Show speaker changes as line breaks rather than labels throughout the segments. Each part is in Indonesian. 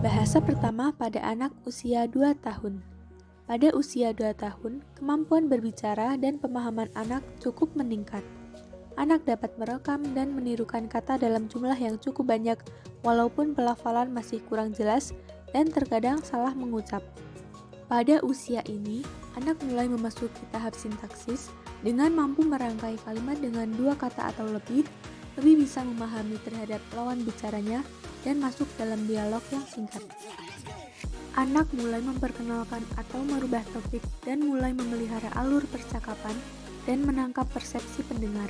Bahasa pertama pada anak usia 2 tahun. Pada usia 2 tahun, kemampuan berbicara dan pemahaman anak cukup meningkat. Anak dapat merekam dan menirukan kata dalam jumlah yang cukup banyak, walaupun pelafalan masih kurang jelas dan terkadang salah mengucap. Pada usia ini, anak mulai memasuki tahap sintaksis dengan mampu merangkai kalimat dengan 2 kata atau lebih bisa memahami terhadap lawan bicaranya, dan masuk dalam dialog yang singkat. Anak mulai memperkenalkan atau merubah topik dan mulai memelihara alur percakapan dan menangkap persepsi pendengar.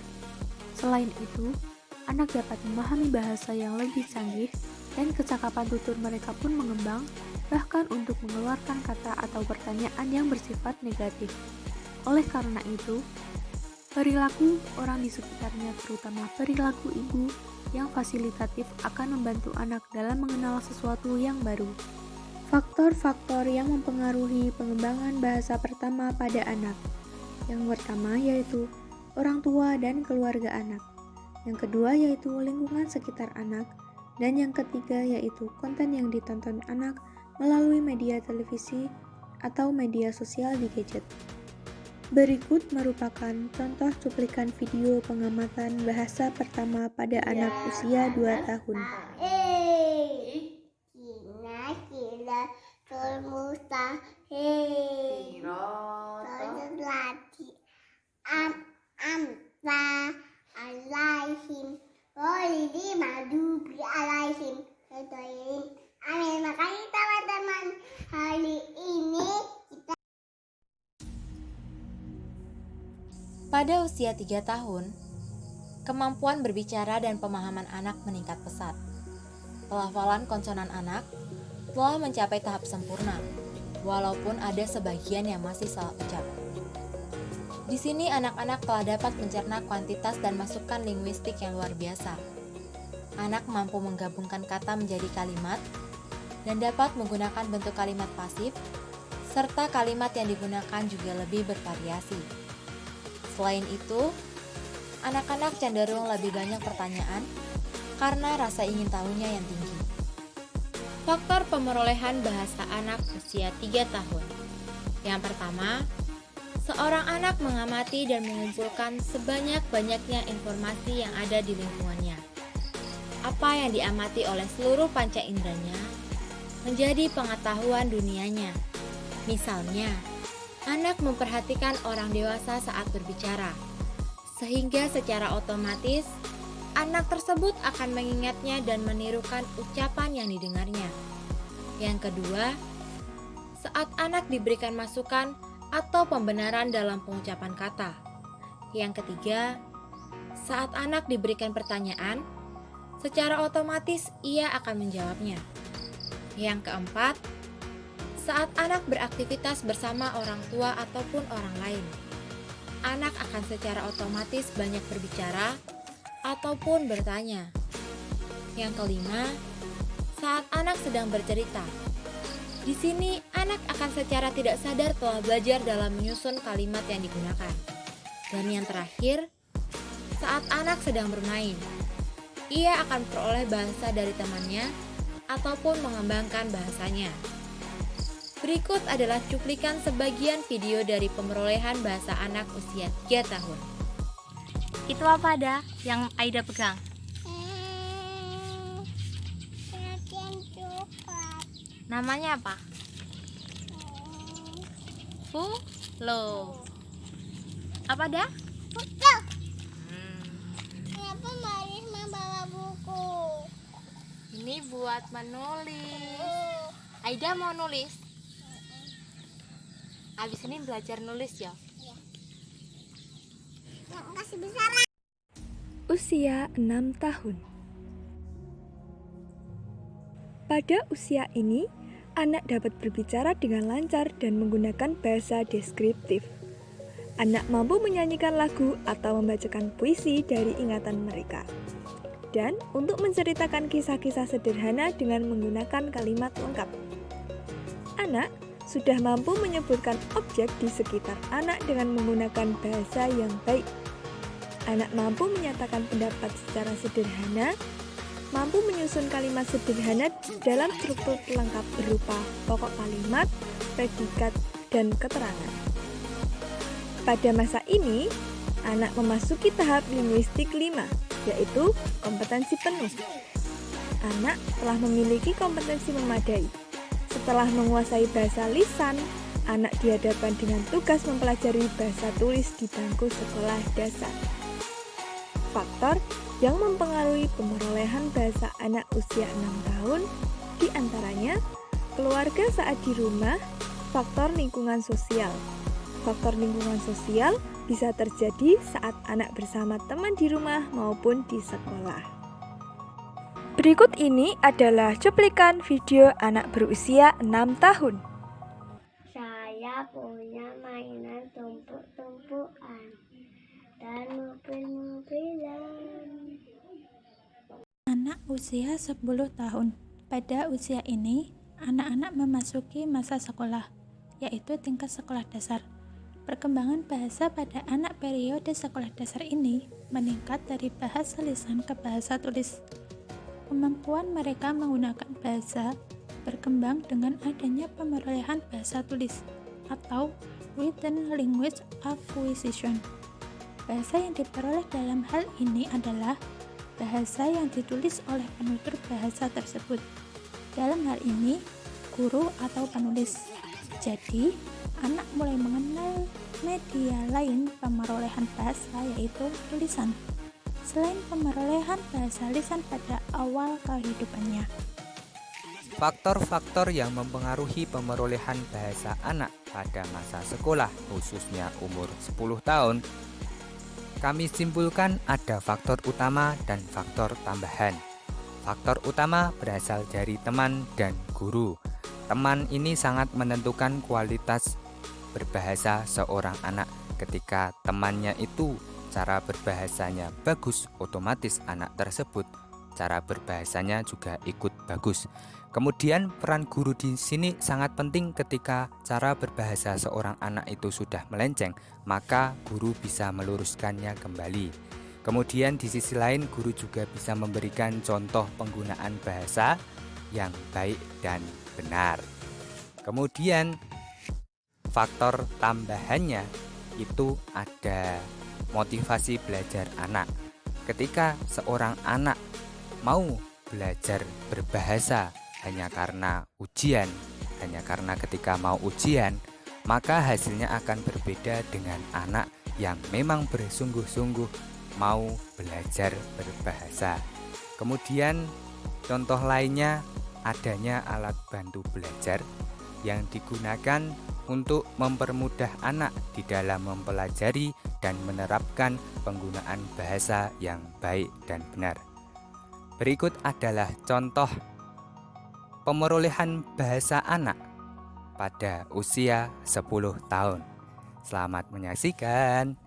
Selain itu, anak dapat memahami bahasa yang lebih canggih dan kecakapan tutur mereka pun mengembang, bahkan untuk mengeluarkan kata atau pertanyaan yang bersifat negatif. Oleh karena itu, perilaku orang di sekitarnya, terutama perilaku ibu yang fasilitatif, akan membantu anak dalam mengenal sesuatu yang baru. Faktor-faktor yang mempengaruhi pengembangan bahasa pertama pada anak. Yang pertama yaitu orang tua dan keluarga anak. Yang kedua yaitu lingkungan sekitar anak. Dan yang ketiga yaitu konten yang ditonton anak melalui media televisi atau media sosial di gadget. Berikut merupakan contoh cuplikan video pengamatan bahasa pertama pada anak usia 2 tahun.
Makanya teman-teman, hari ini
pada usia 3 tahun, kemampuan berbicara dan pemahaman anak meningkat pesat. Pelafalan konsonan anak telah mencapai tahap sempurna, walaupun ada sebagian yang masih salah ucap. Di sini anak-anak telah dapat mencerna kuantitas dan masukan linguistik yang luar biasa. Anak mampu menggabungkan kata menjadi kalimat dan dapat menggunakan bentuk kalimat pasif, serta kalimat yang digunakan juga lebih bervariasi. Selain itu, anak-anak cenderung lebih banyak pertanyaan karena rasa ingin tahunya yang tinggi. Faktor pemerolehan bahasa anak usia 3 tahun. Yang pertama, seorang anak mengamati dan mengumpulkan sebanyak-banyaknya informasi yang ada di lingkungannya. Apa yang diamati oleh seluruh panca inderanya menjadi pengetahuan dunianya. Misalnya, anak memperhatikan orang dewasa saat berbicara, sehingga secara otomatis anak tersebut akan mengingatnya dan menirukan ucapan yang didengarnya. Yang kedua, saat anak diberikan masukan atau pembenaran dalam pengucapan kata. Yang ketiga, saat anak diberikan pertanyaan, secara otomatis ia akan menjawabnya. Yang keempat, saat anak beraktivitas bersama orang tua ataupun orang lain, anak akan secara otomatis banyak berbicara ataupun bertanya. Yang kelima, saat anak sedang bercerita. Di sini, anak akan secara tidak sadar telah belajar dalam menyusun kalimat yang digunakan. Dan yang terakhir, saat anak sedang bermain, ia akan peroleh bahasa dari temannya ataupun mengembangkan bahasanya. Berikut adalah cuplikan sebagian video dari pemerolehan bahasa anak usia 3 tahun.
Itu apa ada yang Aida pegang? Namanya apa? Lo. Apa dah?
kenapa Maris membawa buku?
Ini buat menulis. Aida mau nulis? Abis ini belajar nulis ya?
Makasih besar.
Usia 6 tahun. Pada usia ini, anak dapat berbicara dengan lancar dan menggunakan bahasa deskriptif. Anak mampu menyanyikan lagu atau membacakan puisi dari ingatan mereka. Dan untuk menceritakan kisah-kisah sederhana dengan menggunakan kalimat lengkap. Anak sudah mampu menyebutkan objek di sekitar anak dengan menggunakan bahasa yang baik. Anak mampu menyatakan pendapat secara sederhana
mampu menyusun kalimat sederhana dalam struktur pelengkap berupa pokok kalimat, predikat, dan keterangan. Pada masa ini, anak memasuki tahap linguistik 5, yaitu kompetensi penuh. Anak telah memiliki kompetensi memadai. Setelah menguasai bahasa lisan, anak dihadapkan dengan tugas mempelajari bahasa tulis di bangku sekolah dasar. Faktor yang mempengaruhi pemerolehan bahasa anak usia 6 tahun diantaranya keluarga saat di rumah, faktor lingkungan sosial. Faktor lingkungan sosial bisa terjadi saat anak bersama teman di rumah maupun di sekolah. Berikut ini adalah cuplikan video anak berusia 6 tahun.
Saya punya mainan tumpuk-tumpukan dan mobil-mobilan.
Anak usia 10 tahun. Pada usia ini, anak-anak memasuki masa sekolah, yaitu tingkat sekolah dasar. Perkembangan bahasa pada anak periode sekolah dasar ini meningkat dari bahasa lisan ke bahasa tulis. Kemampuan mereka menggunakan bahasa berkembang dengan adanya pemerolehan bahasa tulis atau written language acquisition. Bahasa yang diperoleh dalam hal ini adalah bahasa yang ditulis oleh penutur bahasa tersebut. Dalam hal ini, guru atau penulis. Jadi, anak mulai mengenal media lain pemerolehan bahasa, yaitu tulisan, selain pemerolehan bahasa lisan pada awal kehidupannya.
Faktor-faktor yang mempengaruhi pemerolehan bahasa anak pada masa sekolah, khususnya umur 10 tahun, kami simpulkan ada faktor utama dan faktor tambahan. Faktor utama berasal dari teman dan guru. Teman ini sangat menentukan kualitas berbahasa seorang anak. Ketika temannya itu cara berbahasanya bagus, otomatis anak tersebut cara berbahasanya juga ikut bagus. Kemudian peran guru di sini sangat penting. Ketika cara berbahasa seorang anak itu sudah melenceng, maka guru bisa meluruskannya kembali. Kemudian di sisi lain, guru juga bisa memberikan contoh penggunaan bahasa yang baik dan benar. Kemudian faktor tambahannya itu ada motivasi belajar anak. Ketika seorang anak mau belajar berbahasa hanya karena ujian, hanya karena ketika mau ujian, maka hasilnya akan berbeda dengan anak yang memang bersungguh-sungguh mau belajar berbahasa. Kemudian contoh lainnya adanya alat bantu belajar yang digunakan untuk mempermudah anak di dalam mempelajari dan menerapkan penggunaan bahasa yang baik dan benar. Berikut adalah contoh pemerolehan bahasa anak pada usia 10 tahun. Selamat menyaksikan.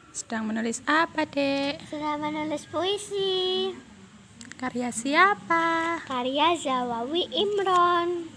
Sedang menulis apa, Dek?
Sedang menulis puisi.
Karya siapa?
Karya Zawawi Imron.